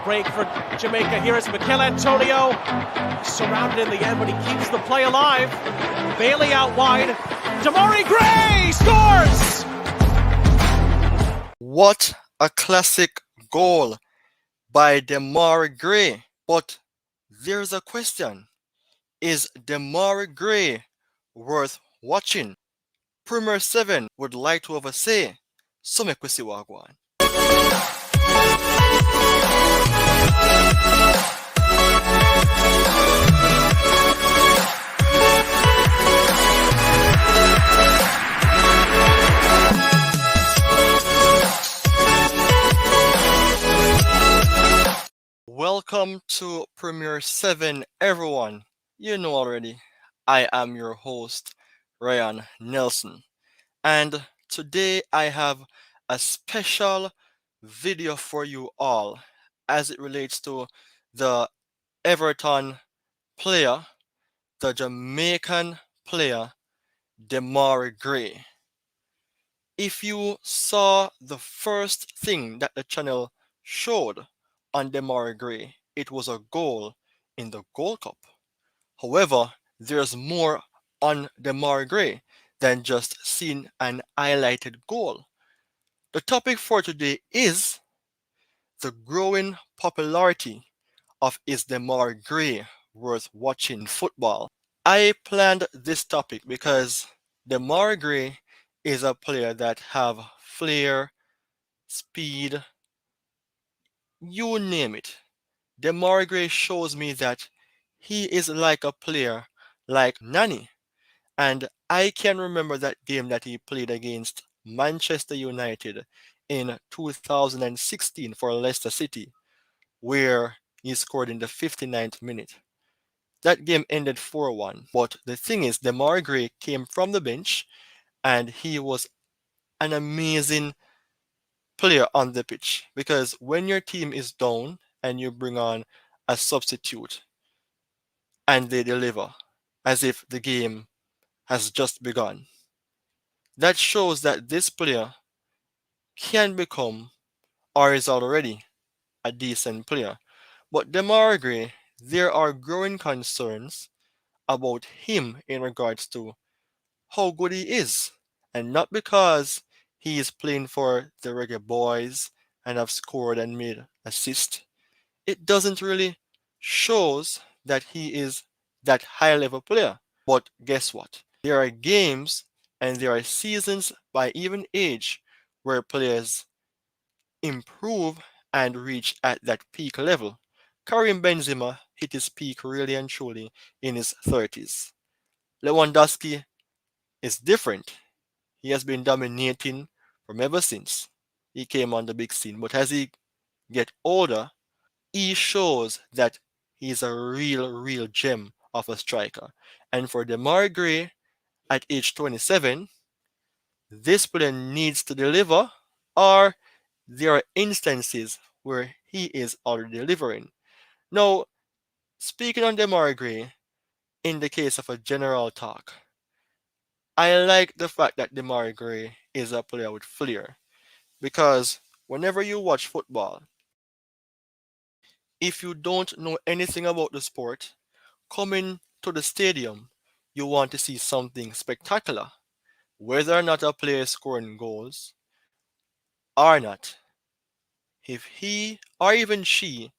break for Jamaica. Here is Mikel Antonio. He's surrounded in the end, but he keeps the play alive. Bailey out wide. Demarai Gray scores! What a classic goal by Demarai Gray. But there's a question. Is Demarai Gray worth watching? Premier 7 would like to have a say. So make we see what go on. Welcome to Premier 7, everyone. You know already, I am your host, Ryan Nelson. And today I have a special video for you all as it relates to the Everton player, the Jamaican player, Demarai Gray. If you saw the first thing that the channel showed on Demarai Gray, it was a goal in the Gold Cup. However, there's more on Demarai Gray than just seeing an highlighted goal. The topic for today is the growing popularity of Is Demarai Gray Worth Watching Football? I planned this topic because Demarai Gray is a player that have flair, speed, you name it. Demarai Gray shows me that he is like a player like Nani. And I can remember that game that he played against Manchester United in 2016 for Leicester City, where he scored in the 59th minute. That game ended 4-1. But the thing is, Demarai Gray came from the bench and he was an amazing player on the pitch, because when your team is down and you bring on a substitute and they deliver as if the game has just begun, that shows that this player can become or is already a decent player. But Demarai Gray, there are growing concerns about him in regards to how good he is, and not because he is playing for the Reggae Boys and have scored and made assists. It doesn't really shows that he is that high level player. But guess what? There are games and there are seasons by even age where players improve and reach at that peak level. Karim Benzema hit his peak really and truly in his 30s. Lewandowski is different. He has been dominating from ever since he came on the big scene. But as he get older, he shows that he's a real gem of a striker. And for Demarai Gray at age 27, this player needs to deliver, or there are instances where he is already delivering. Now, speaking on Demarai Gray, in the case of a general talk, I like the fact that Demarai Gray is a player with flair, because whenever you watch football, if you don't know anything about the sport, coming to the stadium, you want to see something spectacular. Whether or not a player is scoring goals or not, if he or even she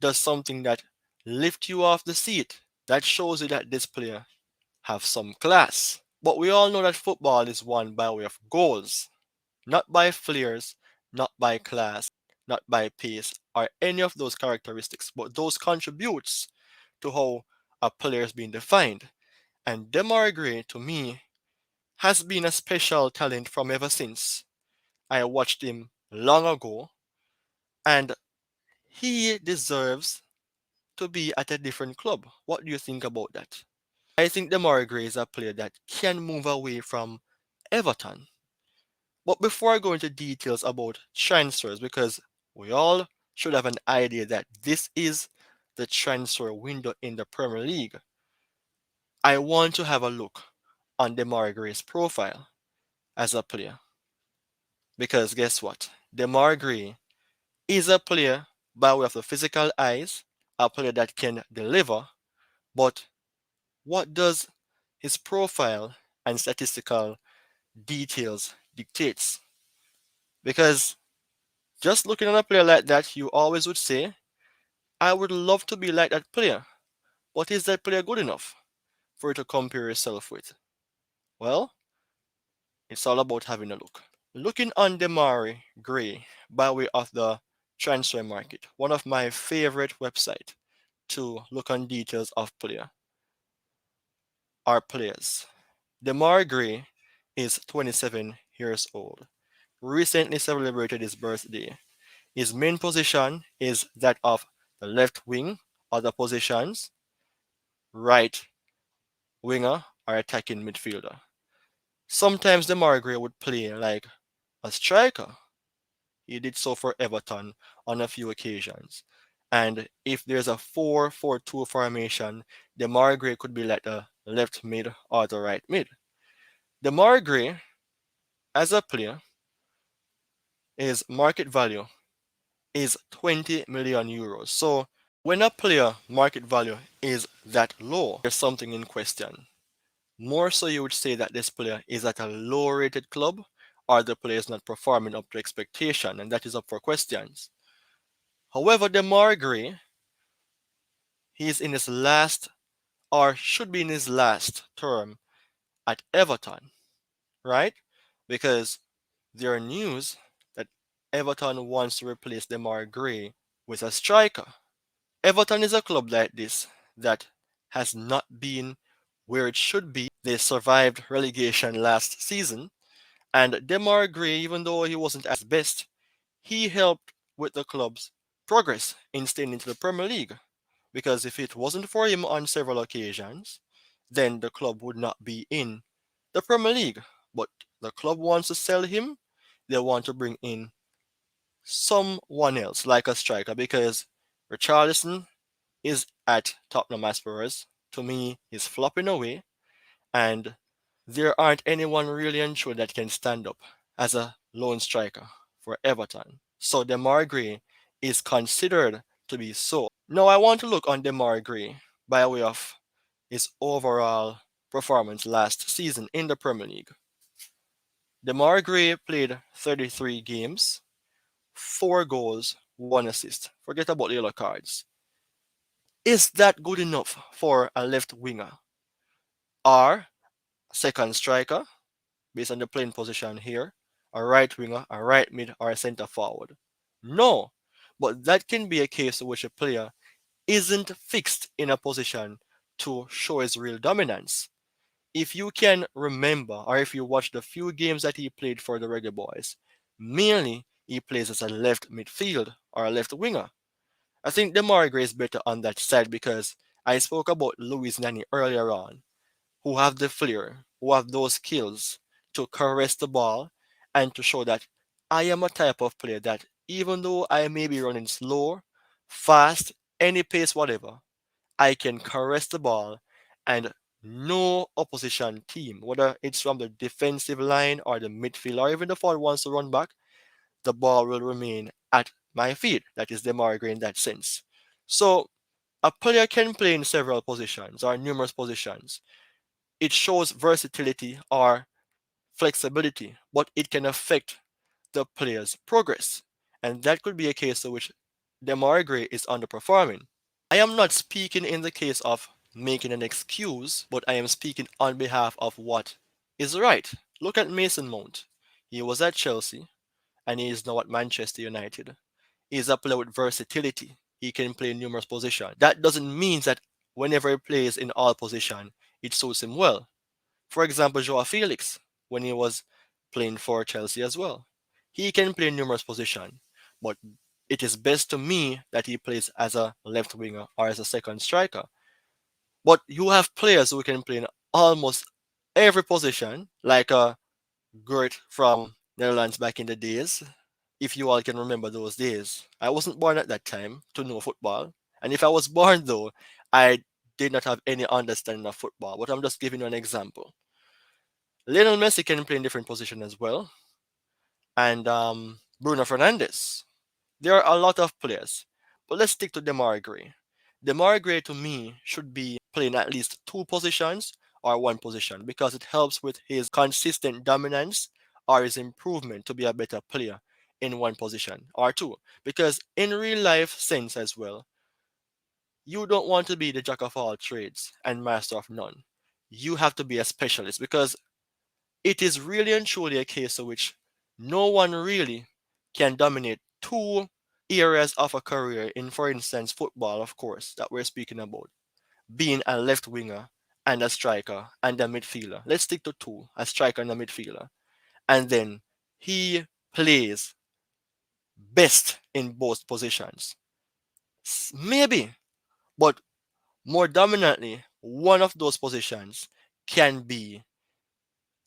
does something that lifts you off the seat, that shows you that this player have some class. But we all know that football is won by way of goals, not by flares, not by class, not by pace, or any of those characteristics, but those contributes to how a player is being defined. And Demarai Gray, to me, has been a special talent from ever since I watched him long ago, and he deserves to be at a different club. What do you think about that? I think Demarai Gray is a player that can move away from Everton. But before I go into details about transfers, because we all should have an idea that this is the transfer window in the Premier League, I want to have a look on Demarai Gray's profile as a player. Because guess what? Demarai Gray is a player by way of the physical eyes, a player that can deliver, but what does his profile and statistical details dictates? Because just looking at a player like that, you always would say, I would love to be like that player, but is that player good enough for you to compare yourself with? Well, it's all about having a look. Looking on Demarai Gray by way of the transfer market, one of my favorite websites to look on details of player or players. Demarai Gray is 27 years old. Recently celebrated his birthday. His main position is that of the left wing, other positions, right winger, or attacking midfielder. Sometimes Demarai Gray would play like a striker. He did so for Everton on a few occasions. And if there's a 4-4-2 formation, Demarai Gray could be like the left mid or the right mid. Demarai Gray, as a player, his market value is 20 million euros. So when a player market value is that low, there's something in question. More so, you would say that this player is at a low rated club or the player is not performing up to expectation, and that is up for questions. However, Demarai Gray, he is in his last or should be in his last term at Everton, right? Because there are news that Everton wants to replace Demarai Gray with a striker. Everton is a club like this that has not been where it should be. They survived relegation last season, and Demarai Gray, even though he wasn't as best, he helped with the club's progress in staying into the Premier League. Because if it wasn't for him on several occasions, then the club would not be in the Premier League. But the club wants to sell him, they want to bring in someone else, like a striker, because Richarlison is at Tottenham Hotspurs. To me, he's flopping away, and there aren't anyone really unsure that can stand up as a lone striker for Everton. So Demarai Gray is considered to be sold. Now I want to look on Demarai Gray by way of his overall performance last season in the Premier League. Demarai Gray played 33 games, 4 goals, 1 assist. Forget about the yellow cards. Is that good enough for a left winger or second striker based on the playing position here, a right winger, a right mid, or a centre forward? No, but that can be a case in which a player isn't fixed in a position to show his real dominance. If you can remember, or if you watch the few games that he played for the Reggae Boys, mainly he plays as a left midfield or a left winger. I think Demarai Gray is better on that side because I spoke about Luis Nani earlier on, who have the flair, who have those skills to caress the ball and to show that I am a type of player that even though I may be running slow, fast, any pace, whatever, I can caress the ball and no opposition team, whether it's from the defensive line or the midfield or even the forward wants to run back, the ball will remain at my feet. That is Demarai Gray in that sense. So a player can play in several positions or numerous positions. It shows versatility or flexibility, but it can affect the player's progress. And that could be a case in which Demarai Gray is underperforming. I am not speaking in the case of making an excuse, but I am speaking on behalf of what is right. Look at Mason Mount. He was at Chelsea and he is now at Manchester United. He is a player with versatility. He can play in numerous positions. That doesn't mean that whenever he plays in all positions, it suits him well. For example, Joao Felix, when he was playing for Chelsea as well. He can play in numerous positions, but it is best to me that he plays as a left winger or as a second striker. But you have players who can play in almost every position, like Gert from Netherlands back in the days, if you all can remember those days. I wasn't born at that time to know football. And if I was born though, I did not have any understanding of football. But I'm just giving you an example. Lionel Messi can play in different positions as well. And Bruno Fernandes. There are a lot of players. But let's stick to Demarai Gray. Demarai Gray to me should be playing at least two positions or one position because it helps with his consistent dominance or his improvement to be a better player in one position or two. Because in real life sense as well, you don't want to be the jack of all trades and master of none. You have to be a specialist because it is really and truly a case in which no one really can dominate two areas of a career in, for instance, football, of course, that we're speaking about, being a left winger and a striker and a midfielder. Let's stick to two, a striker and a midfielder. And then he plays best in both positions. Maybe, but more dominantly, one of those positions can be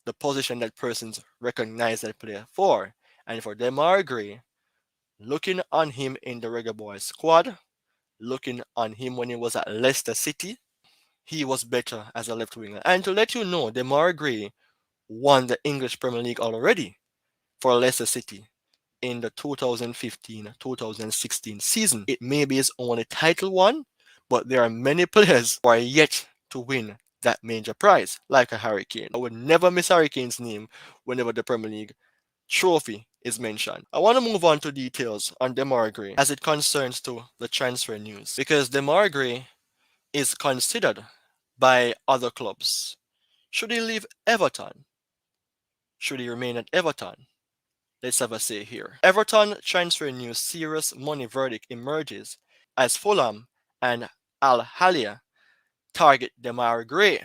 the position that persons recognize that player for. And for Demar Gray, looking on him in the Reggae Boys squad, looking on him when he was at Leicester City, he was better as a left winger. And to let you know, Demar Gray won the English Premier League already for Leicester City in the 2015-2016 season. It may be his only title one, but there are many players who are yet to win that major prize, like a Hurricane. I would never miss Hurricane's name whenever the Premier League trophy is mentioned. I want to move on to details on Demarai Gray as it concerns to the transfer news because Demarai Gray is considered by other clubs. Should he leave Everton? Should he remain at Everton? Let's have a say here. Everton transfer news serious money verdict emerges as Fulham and Al Ahly target Demarai Gray.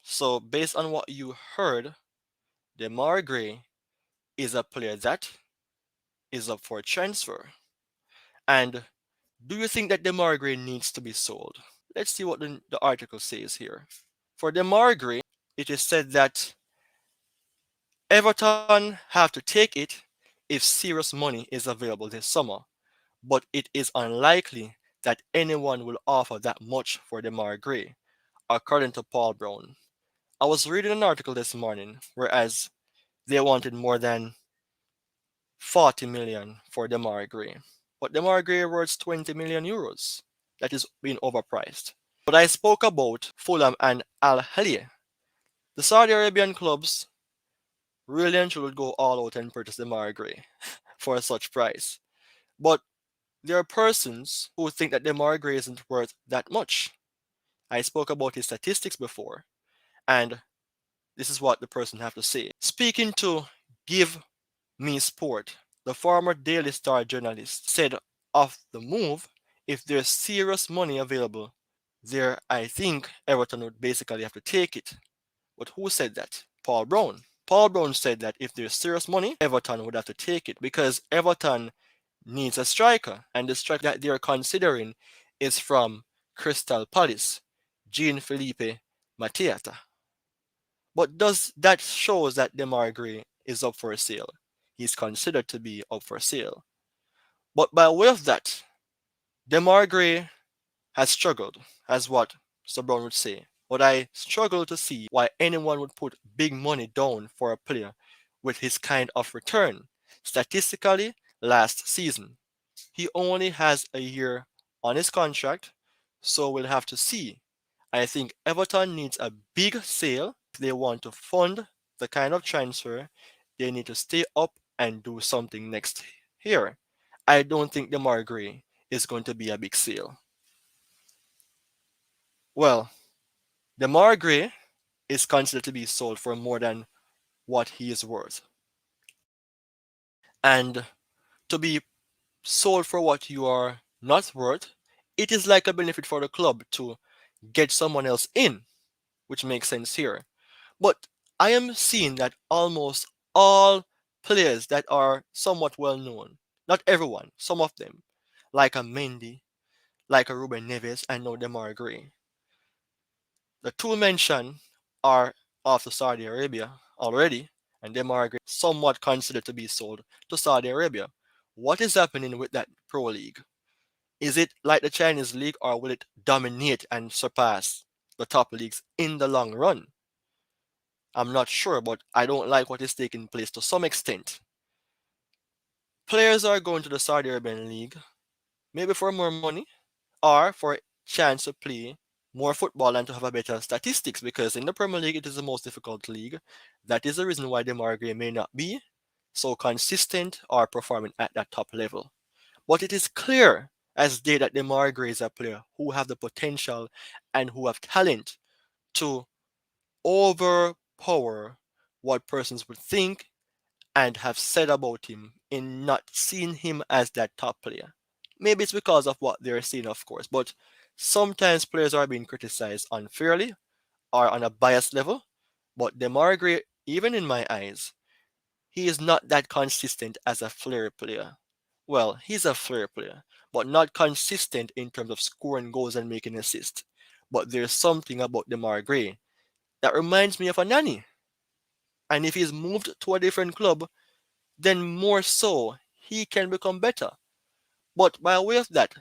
So based on what you heard, Demarai Gray is a player that is up for transfer. And do you think that Demarai Gray needs to be sold? Let's see what the article says here. For Demarai Gray, it is said that Everton have to take it if serious money is available this summer, but it is unlikely that anyone will offer that much for Demarai Gray, according to Paul Brown. I was reading an article this morning, whereas they wanted more than 40 million for Demarai Gray. But Demarai Gray worth 20 million euros. That is being overpriced. But I spoke about Fulham and Al Ahly. The Saudi Arabian clubs really and truly would go all out and purchase Demarai Gray for such price. But there are persons who think that Demarai Gray isn't worth that much. I spoke about his statistics before, and this is what the person have to say. Speaking to Give Me Sport, the former Daily Star journalist said of the move, if there's serious money available, there I think Everton would basically have to take it. But who said that? Paul Brown. Paul Brown said that if there's serious money, Everton would have to take it because Everton needs a striker, and the striker that they're considering is from Crystal Palace, Jean Philippe Mateta. But does that shows that Demarai Gray is up for sale? He's considered to be up for sale. But by way of that, Demarai Gray has struggled, as what Sir Brown would say. But I struggle to see why anyone would put big money down for a player with his kind of return. Statistically, last season, he only has a year on his contract, so we'll have to see. I think Everton needs a big sale if they want to fund the kind of transfer. They need to stay up and do something next year. I don't think Demarai Gray is going to be a big sale. Well, Demarai Gray is considered to be sold for more than what he is worth. And to be sold for what you are not worth, it is like a benefit for the club to get someone else in, which makes sense here. But I am seeing that almost all players that are somewhat well known, not everyone, some of them, like a Mendy, like a Ruben Neves, and now Demarai Gray. The two mentioned are off to Saudi Arabia already, and Demarai Gray somewhat considered to be sold to Saudi Arabia. What is happening with that Pro League? Is it like the Chinese league, or will it dominate and surpass the top leagues in the long run? I'm not sure, but I don't like what is taking place to some extent. Players are going to the Saudi Arabian league Maybe for more money or for a chance to play more football and to have a better statistics because in the Premier League it is the most difficult league. That is the reason why Demarai Gray may not be so consistent or performing at that top level. But it is clear as day that Demarai Gray is a player who have the potential and who have talent to overpower what persons would think and have said about him in not seeing him as that top player. Maybe it's because of what they're seeing, of course, but sometimes players are being criticized unfairly or on a biased level. But Demarai Gray, even in my eyes, he is not that consistent as a flair player. Well, he's a flair player, but not consistent in terms of scoring goals and making assists. But there's something about Demarai Gray that reminds me of a nanny. And if he's moved to a different club, then more so he can become better. But by way of that,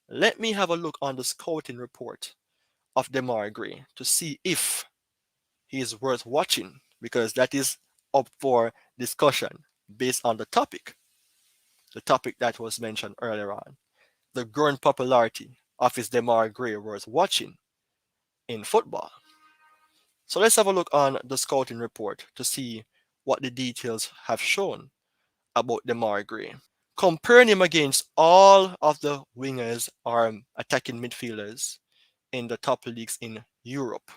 let me have a look on the scouting report of Demarai Gray to see if he is worth watching, because that is up for discussion based on the topic that was mentioned earlier on, the growing popularity of his Demarai Gray worth watching in football. So let's have a look on the scouting report to see what the details have shown about Demarai Gray. Comparing him against all of the wingers or attacking midfielders in the top leagues in Europe,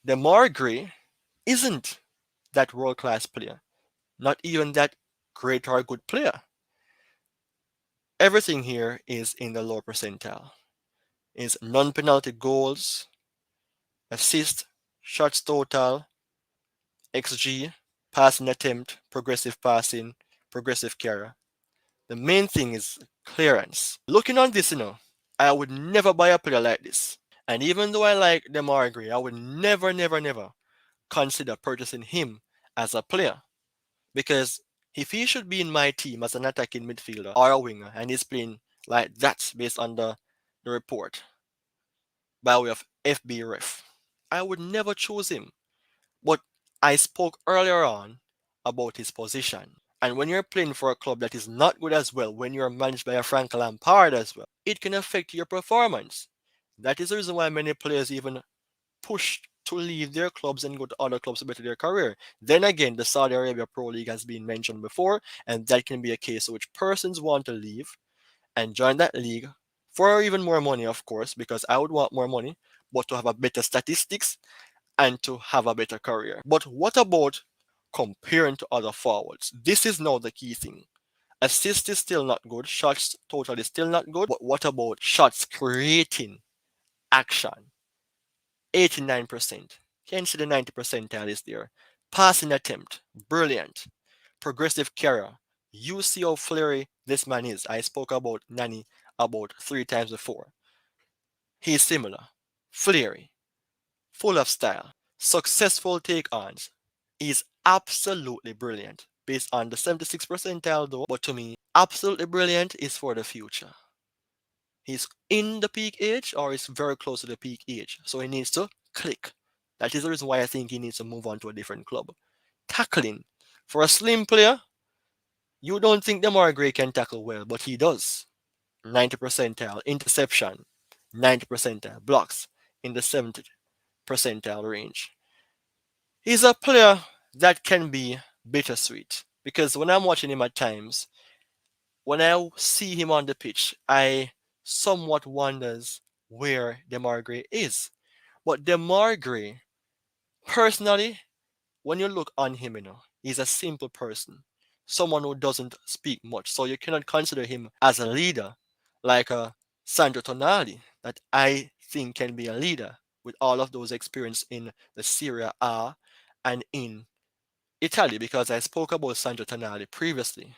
Demarai Gray isn't that world class player, not even that great or good player. Everything here is in the low percentile. Is non-penalty goals, assist, shots total, XG, passing attempt, progressive passing, progressive carry. The main thing is clearance. Looking on this, I would never buy a player like this. And even though I like Demarai Gray, I would never, never, never consider purchasing him as a player. Because if he should be in my team as an attacking midfielder or a winger and he's playing like that based on the report by way of FB ref, I would never choose him. But I spoke earlier on about his position. And when you're playing for a club that is not good as well, when you're managed by a Frank Lampard as well, it can affect your performance. That is the reason why many players even push to leave their clubs and go to other clubs to better their career. Then again, the Saudi Arabia Pro League has been mentioned before, and that can be a case in which persons want to leave and join that league for even more money, of course, because I would want more money, but to have a better statistics and to have a better career. But what about comparing to other forwards? This is now the key thing. Assist is still not good, shots total is still not good, but what about shots creating action? 89%. Can see the 90 percentile is there. Passing attempt, brilliant. Progressive carrier. You see how flary this man is. I spoke about Nani about 3 times before. He's similar. Flary, full of style, successful take-ons. He's absolutely brilliant. Based on the 76 percentile though, but to me, absolutely brilliant is for the future. He's in the peak age or is very close to the peak age. So he needs to click. That is the reason why I think he needs to move on to a different club. Tackling. For a slim player, you don't think Demarai Gray can tackle well, but he does. 90 percentile. Interception, 90 percentile. Blocks in the 70 percentile range. He's a player that can be bittersweet because when I'm watching him at times, when I see him on the pitch, I somewhat wonders where Demarai Gray is. But Demarai Gray, personally, when you look on him, he's a simple person, someone who doesn't speak much. So you cannot consider him as a leader like a Sandro Tonali that I think can be a leader with all of those experience in the Serie A and in Italy because I spoke about Sandro Tonali previously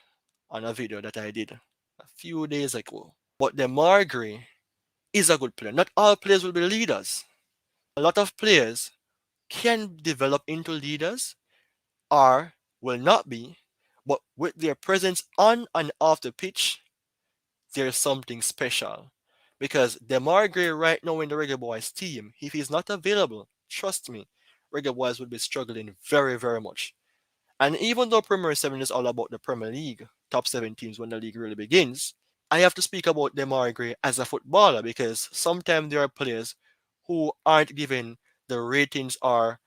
on a video that I did a few days ago. But Demarai Gray is a good player. Not all players will be leaders. A lot of players can develop into leaders or will not be, but with their presence on and off the pitch, there's something special. Because Demarai Gray right now in the Reggae Boys team, if he's not available, trust me, Reggae Boys will be struggling very, very much. And even though Premier 7 is all about the Premier League, top 7 teams when the league really begins, I have to speak about Demarai Gray as a footballer because sometimes there are players who aren't given the ratings or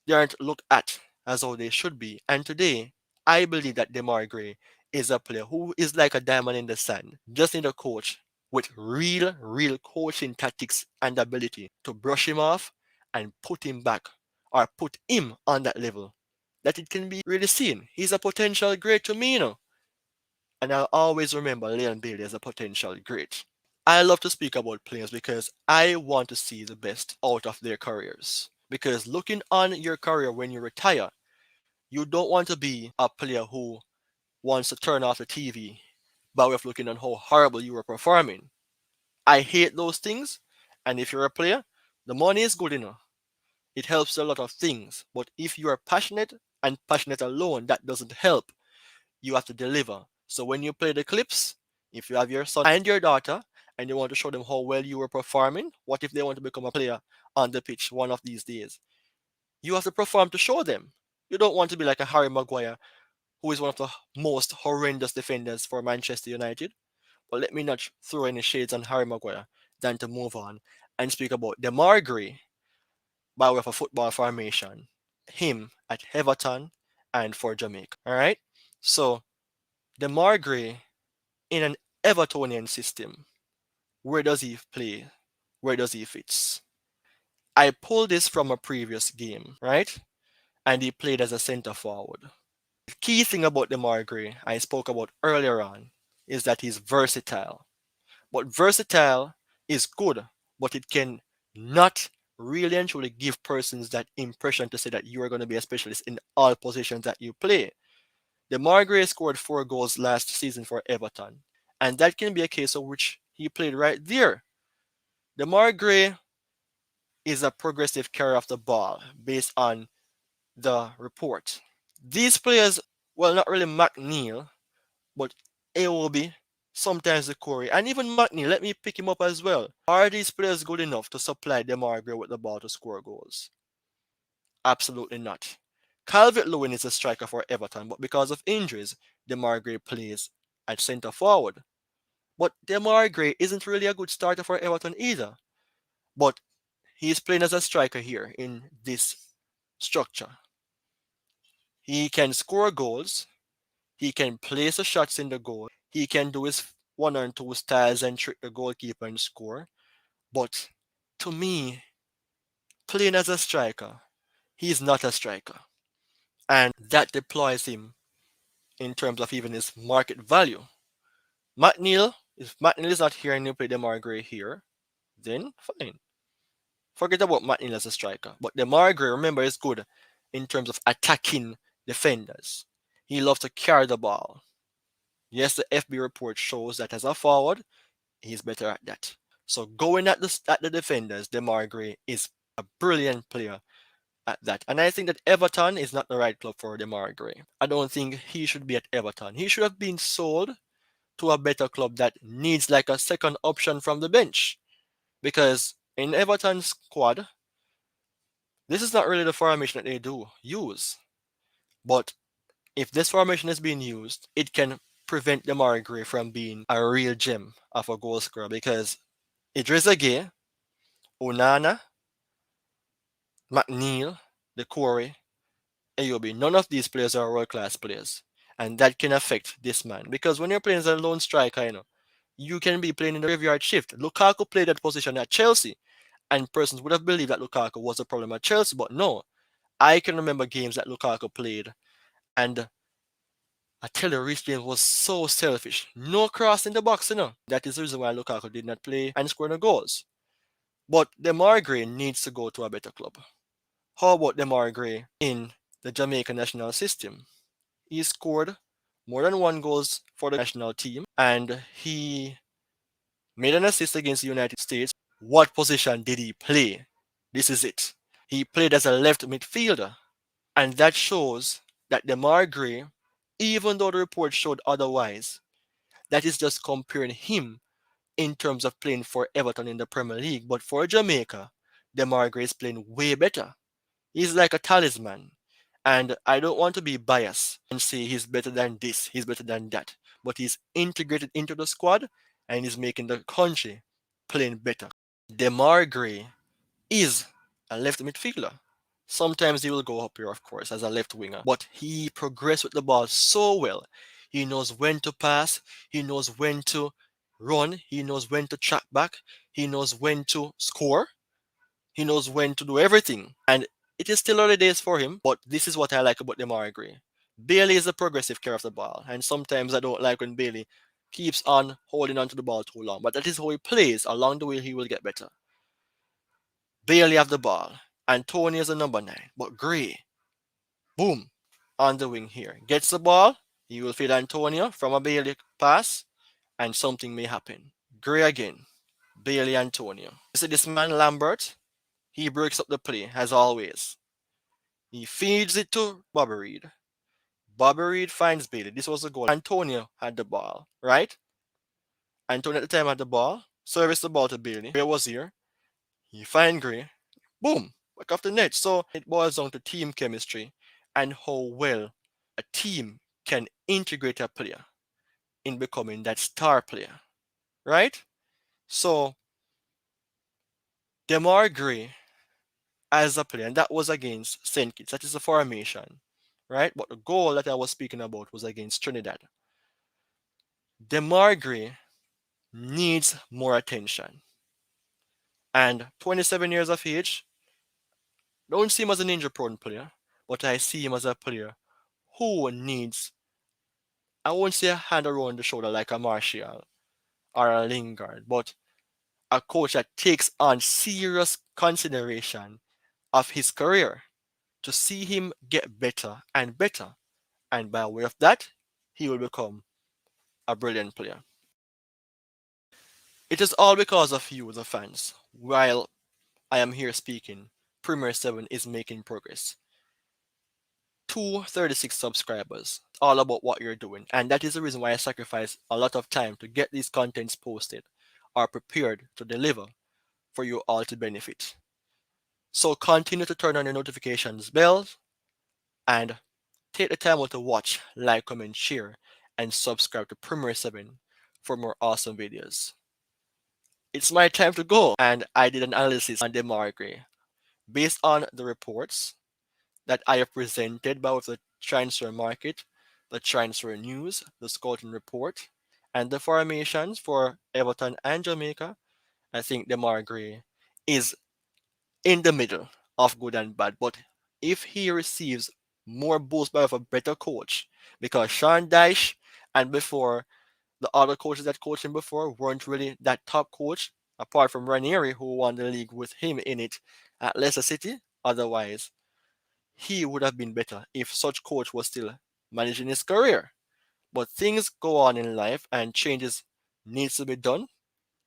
they aren't looked at as how they should be. And today, I believe that Demarai Gray is a player who is like a diamond in the sand. Just need a coach with real coaching tactics and ability to brush him off and put him back or put him on that level that it can be really seen. He's a potential great to me, and I'll always remember Leon Bailey as a potential great. I love to speak about players because I want to see the best out of their careers. Because looking on your career when you retire, you don't want to be a player who wants to turn off the TV by way of looking on how horrible you were performing. I hate those things, and if you're a player, the money is good enough. It helps a lot of things, but if you are passionate and passionate alone, that doesn't help. You have to deliver. So when you play the clips, if you have your son and your daughter and you want to show them how well you were performing, what if they want to become a player on the pitch one of these days? You have to perform to show them. You don't want to be like a Harry Maguire, who is one of the most horrendous defenders for Manchester United. But let me not throw any shades on Harry Maguire than to move on and speak about Demarai Gray by way of a football formation, him at Everton and for Jamaica. All right. So Demarai Gray in an Evertonian system, where does he play? Where does he fit? I pulled this from a previous game, right? And he played as a center forward. The key thing about Demarai Gray I spoke about earlier on is that he's versatile. But versatile is good, but it can not really and truly give persons that impression to say that you are going to be a specialist in all positions that you play. Demarai Gray scored 4 goals last season for Everton, and that can be a case of which he played right there. Demarai Gray is a progressive carrier of the ball based on the report. These players, well, not really McNeil, but Aobi, sometimes the Corey, and even McNeil, let me pick him up as well. Are these players good enough to supply Demarai Gray with the ball to score goals? Absolutely not. Calvert-Lewin is a striker for Everton, but because of injuries, Demarai Gray plays at centre forward. But Demarai Gray isn't really a good starter for Everton either. But he's playing as a striker here in this structure. He can score goals, he can place the shots in the goal, he can do his one and two styles and trick the goalkeeper and score. But to me, playing as a striker, he's not a striker. And that deploys him in terms of even his market value. McNeil, if McNeil is not here and you play Demarai Gray here, then fine. Forget about McNeil as a striker. But Demarai Gray, remember, is good in terms of attacking defenders. He loves to carry the ball. Yes, the FB report shows that as a forward, he's better at that. So going at the defenders, Demarai Gray is a brilliant player at that. And I think that Everton is not the right club for Demarai Gray. I don't think he should be at Everton. He should have been sold to a better club that needs like a second option from the bench. Because in Everton's squad, this is not really the formation that they do use. But if this formation is being used, it can prevent Demarai Gray from being a real gem of a goal scorer because Idris Gueye, Onana, McNeil, Decore, Ayobi, none of these players are world class players. And that can affect this man. Because when you're playing as a lone striker, you can be playing in the graveyard shift. Lukaku played that position at Chelsea, and persons would have believed that Lukaku was a problem at Chelsea, but no. I can remember games that Lukaku played, and I tell you, Reece James was so selfish. No cross in the box. That is the reason why Lukaku did not play and score no goals. But Demarai Gray needs to go to a better club. How about Demarai Gray in the Jamaican national system? He scored more than 1 goals for the national team, and he made an assist against the United States. What position did he play? This is it. He played as a left midfielder, and that shows that Demarai Gray, even though the report showed otherwise, that is just comparing him in terms of playing for Everton in the Premier League. But for Jamaica, Demarai Gray is playing way better. He's like a talisman. And I don't want to be biased and say he's better than this, he's better than that. But he's integrated into the squad and he's making the country playing better. Demarai Gray is a left midfielder. Sometimes he will go up here, of course, as a left winger, but he progressed with the ball so well. He knows when to pass, he knows when to run, he knows when to track back, he knows when to score, he knows when to do everything. And it is still early days for him, but this is what I like about Demarai Gray. Bailey is a progressive carrier of the ball, and sometimes I don't like when Bailey keeps on holding onto the ball too long, but that is how he plays. Along the way, he will get better. Bailey have the ball. Antonio is the number 9, but Gray, boom, on the wing here. Gets the ball, he will feed Antonio from a Bailey pass, and something may happen. Gray again, Bailey Antonio. You see this man Lambert? He breaks up the play, as always. He feeds it to Bobby Reed. Bobby Reed finds Bailey. This was the goal. Antonio had the ball, right? Antonio at the time had the ball. Service the ball to Bailey. Gray was here. He find Gray. Boom! Back off the net. So it boils down to team chemistry and how well a team can integrate a player in becoming that star player, right? So Demar Gray as a player, and that was against St. Kitts. That is the formation, right? But the goal that I was speaking about was against Trinidad. Demar Gray needs more attention. And 27 years of age, don't see him as an injury prone player, but I see him as a player who needs, I won't say a hand around the shoulder like a Martial or a Lingard, but a coach that takes on serious consideration of his career to see him get better and better. And by way of that, he will become a brilliant player. It is all because of you, the fans. While I am here speaking, Premier 7 is making progress. 236 subscribers. It's all about what you're doing. And that is the reason why I sacrifice a lot of time to get these contents posted or prepared to deliver for you all to benefit. So continue to turn on your notifications bells and take the time out to watch, like, comment, share, and subscribe to Premier 7 for more awesome videos. It's my time to go, and I did an analysis on Demarai Gray. Based on the reports that I have presented both the transfer market, the transfer news, the scouting report, and the formations for Everton and Jamaica, I think Demarai Gray is in the middle of good and bad. But if he receives more boost by a better coach, because Sean Dyche and before the other coaches that coached him before weren't really that top coach, apart from Ranieri, who won the league with him in it at Leicester City. Otherwise, he would have been better if such coach was still managing his career. But things go on in life and changes needs to be done.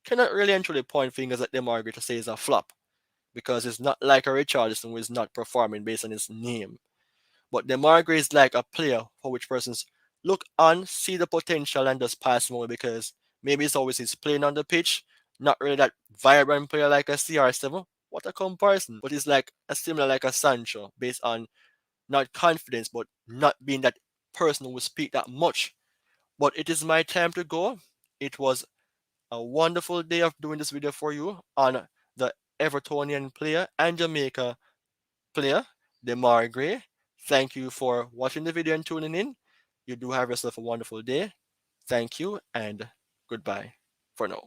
Cannot really and truly point fingers at Demarai Gray to say it's a flop because it's not like a Richarlison who is not performing based on his name. But Demarai Gray is like a player for which persons look on, see the potential, and just pass him away because maybe it's always he's playing on the pitch, not really that vibrant player like a CR7. What a comparison. But it's like a similar like a Sancho based on not confidence, but not being that person who will speak that much. But it is my time to go. It was a wonderful day of doing this video for you on the Evertonian player and Jamaica player, Demarai Gray. Thank you for watching the video and tuning in. You do have yourself a wonderful day. Thank you and goodbye for now.